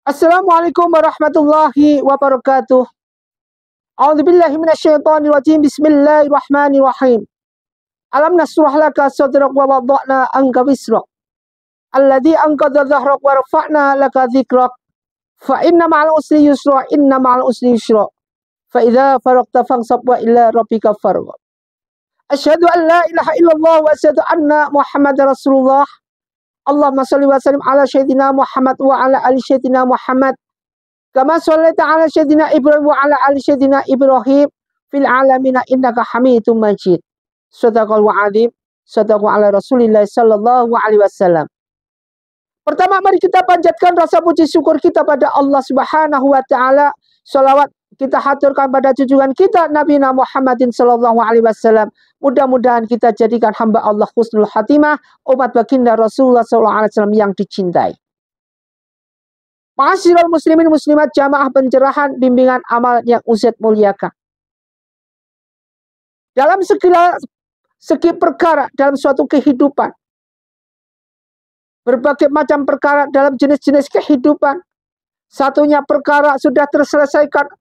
Assalamualaikum warahmatullahi wabarakatuh. A'udzubillahi minasyaitonirrajim. Bismillahirrahmanirrahim. Alam nasrah laka sadrak wa wada'na anka wisrak. Alladzi anqadha dhahrak wa rafa'na laka dzikrak. Fa inna ma'al usri yusra, inna ma'al usri yusra. Fa idza faragta fansab wa ila rabbika farghab. Asyhadu an la ilaha illallah wa asyhadu anna Muhammadar Rasulullah. Allahumma shalli wa sallim ala sayyidina Muhammad wa ala ali sayyidina Muhammad. Kama shallaita ala sayyidina Ibrahim wa ala ali sayyidina Ibrahim fil alamina innaka Hamidum Majid. Shadaqal wa'adim, shadaqu ala Rasulillah sallallahu alaihi wasallam. Pertama, mari kita panjatkan rasa puji syukur kita pada Allah Subhanahu wa taala. Shalawat kita haturkan pada junjungan kita Nabi Muhammadin sallallahu alaihi wasallam. Mudah-mudahan kita jadikan hamba Allah husnul khatimah, umat baginda Rasulullah sallallahu alaihi wasallam yang dicintai. Ma'asyiral muslimin muslimat jamaah pencerahan bimbingan amal yang Ustaz muliakan. Dalam segi perkara dalam suatu kehidupan, berbagai macam perkara dalam jenis-jenis kehidupan, satunya perkara sudah terselesaikan,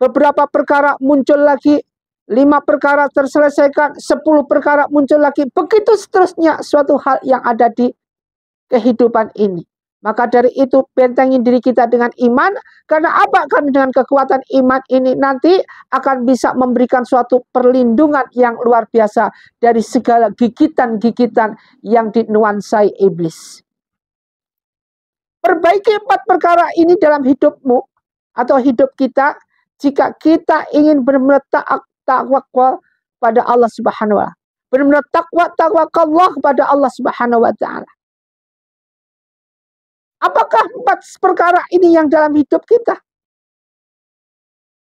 beberapa perkara muncul lagi, 5 perkara terselesaikan, 10 perkara muncul lagi, begitu seterusnya suatu hal yang ada di kehidupan ini. Maka dari itu bentengin diri kita dengan iman, karena apa? Karena dengan kekuatan iman ini nanti akan bisa memberikan suatu perlindungan yang luar biasa dari segala gigitan-gigitan yang dinuansai iblis. Perbaiki 4 perkara ini dalam hidupmu atau hidup kita jika kita ingin benar-benar takwa pada Allah Subhanahu wa taala. Benar-benar taqwa kepada Allah Subhanahu wa taala. Apakah 4 perkara ini yang dalam hidup kita?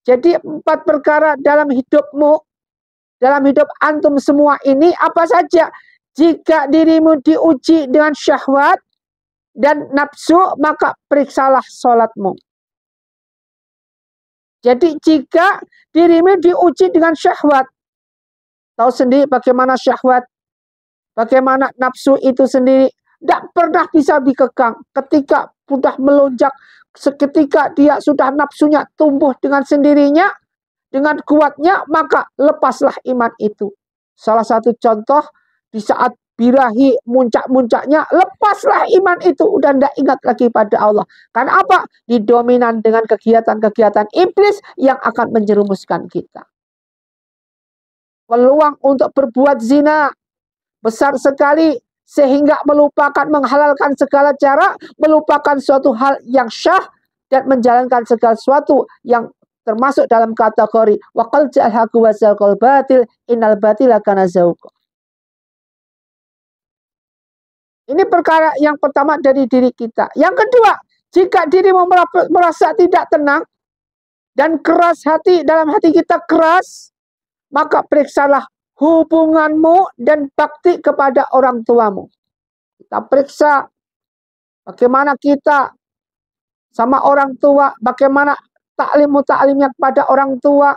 Jadi 4 perkara dalam hidupmu, dalam hidup antum semua ini apa saja? Jika dirimu diuji dengan syahwat dan nafsu, maka periksalah sholatmu. Jadi jika dirimu diuji dengan syahwat, tahu sendiri bagaimana syahwat, bagaimana nafsu itu sendiri, tidak pernah bisa dikekang. Ketika sudah melonjak, seketika dia sudah nafsunya tumbuh dengan sendirinya, dengan kuatnya, maka lepaslah iman itu. Salah satu contoh, di saat birahi muncak-muncaknya, lepaslah iman itu, udah tidak ingat lagi pada Allah. Karena apa? Didominan dengan kegiatan-kegiatan iblis yang akan menjerumuskan kita. Peluang untuk berbuat zina besar sekali, sehingga melupakan, menghalalkan segala cara, melupakan suatu hal yang syah, dan menjalankan segala sesuatu yang termasuk dalam kategori waqal ja'al haqu wa zaqal batil innal batila kana zahuqa. Ini perkara yang pertama dari diri kita. Yang kedua, jika dirimu merasa tidak tenang dan keras hati, dalam hati kita keras, maka periksalah hubunganmu dan bakti kepada orang tuamu. Kita periksa bagaimana kita sama orang tua, bagaimana taklimnya kepada orang tua,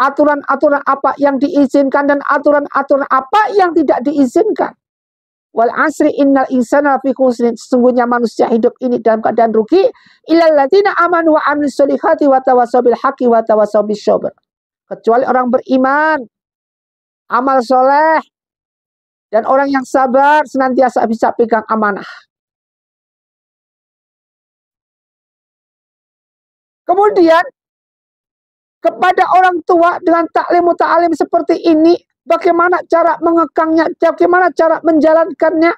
aturan-aturan apa yang diizinkan dan aturan-aturan apa yang tidak diizinkan. Wal asri innal insana lafi khusrin, sesungguhnya manusia hidup ini dalam keadaan rugi, illal ladzina amanu wa amilus solihati wa tawassaw bil haqqi wa tawassaw bis sabr. Kecuali orang beriman, amal soleh, dan orang yang sabar senantiasa bisa pegang amanah. Kemudian kepada orang tua dengan ta'lim seperti ini, bagaimana cara mengekangnya, bagaimana cara menjalankannya?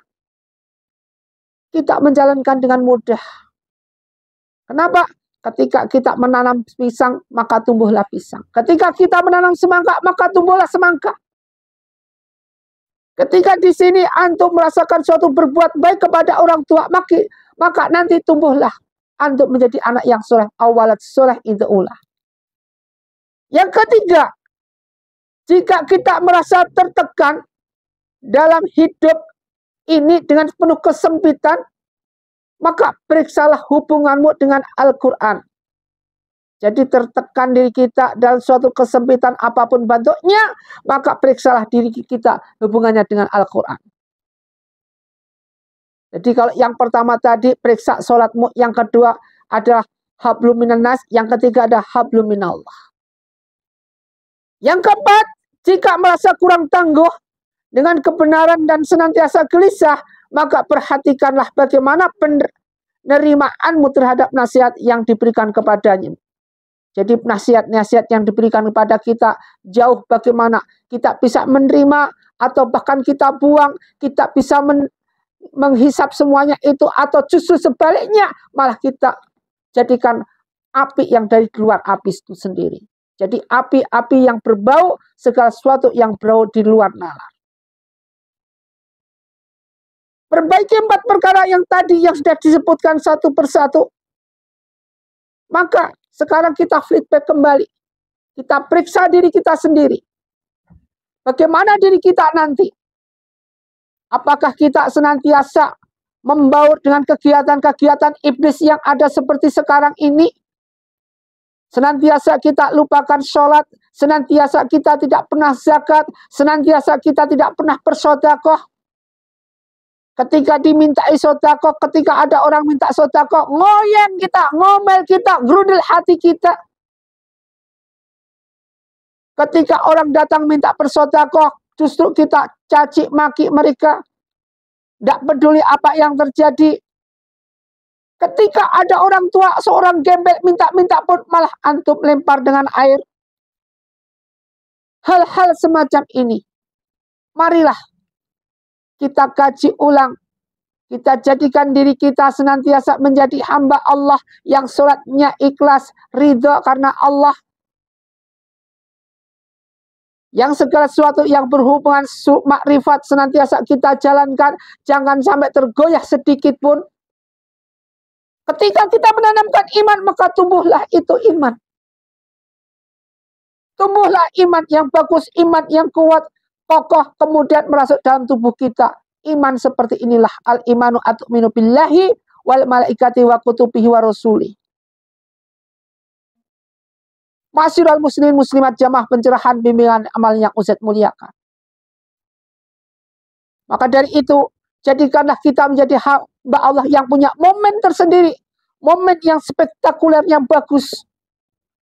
Kita menjalankan dengan mudah. Kenapa? Ketika kita menanam pisang, maka tumbuhlah pisang. Ketika kita menanam semangka, maka tumbuhlah semangka. Ketika di sini antum merasakan suatu berbuat baik kepada orang tua, maka nanti tumbuhlah antum menjadi anak yang soleh. Awalat soleh itu ulah. Yang ketiga, jika kita merasa tertekan dalam hidup ini dengan penuh kesempitan, maka periksalah hubunganmu dengan Al-Quran. Jadi tertekan diri kita dalam suatu kesempitan apapun bentuknya, maka periksalah diri kita hubungannya dengan Al-Quran. Jadi kalau yang pertama tadi periksa sholatmu, yang kedua adalah hablum minan nas, yang ketiga ada hablum minallah. Yang keempat, jika merasa kurang tangguh dengan kebenaran dan senantiasa gelisah, maka perhatikanlah bagaimana penerimaanmu terhadap nasihat yang diberikan kepadanya. Jadi nasihat-nasihat yang diberikan kepada kita jauh bagaimana kita bisa menerima atau bahkan kita buang, kita bisa menghisap semuanya itu, atau justru sebaliknya malah kita jadikan api yang dari luar api itu sendiri. Jadi api-api yang berbau, segala sesuatu yang berbau di luar nalar. Perbaiki 4 perkara yang tadi yang sudah disebutkan satu persatu. Maka sekarang kita feedback kembali. Kita periksa diri kita sendiri. Bagaimana diri kita nanti? Apakah kita senantiasa membaur dengan kegiatan-kegiatan iblis yang ada seperti sekarang ini? Senantiasa kita lupakan sholat, senantiasa kita tidak pernah zakat, senantiasa kita tidak pernah bersedekah. Ketika dimintai sedekah, ketika ada orang minta sedekah, ngoyeng kita, ngomel kita, gerudil hati kita. Ketika orang datang minta bersedekah, justru kita caci maki mereka. Tidak peduli apa yang terjadi. Ketika ada orang tua, seorang gembel minta-minta pun malah antum lempar dengan air. Hal-hal semacam ini, marilah kita kaji ulang. Kita jadikan diri kita senantiasa menjadi hamba Allah yang sholatnya ikhlas, ridho karena Allah. Yang segala sesuatu yang berhubungan makrifat senantiasa kita jalankan. Jangan sampai tergoyah sedikit pun. Ketika kita menanamkan iman, maka tumbuhlah itu iman. Tumbuhlah iman yang bagus, iman yang kuat, kokoh, kemudian merasuk dalam tubuh kita. Iman seperti inilah al-imanu atu'minu billahi wal malaikati wa kutubihi wa rasuli. Masyarul muslimin muslimat jamaah pencerahan bimbingan amal yang Ustaz muliakan. Maka dari itu, jadikanlah kita menjadi hamba Allah yang punya momen tersendiri. Momen yang spektakuler, yang bagus.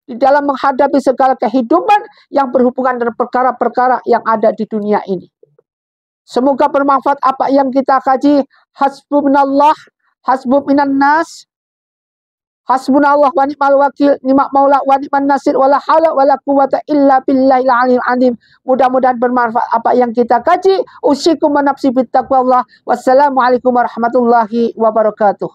Di dalam menghadapi segala kehidupan yang berhubungan dengan perkara-perkara yang ada di dunia ini. Semoga bermanfaat apa yang kita kaji. Hasbunallah, hasbuminan nas. Hasbunallah wa ni'mal wakil, ni'mal maula wa ni'man nasir, wala haula wala quwata illa billahil aliyil azim. Mudah-mudahan bermanfaat apa yang kita kaji. Usikum wa nafsi bittaqwallah. Wassalamualaikum warahmatullahi wabarakatuh.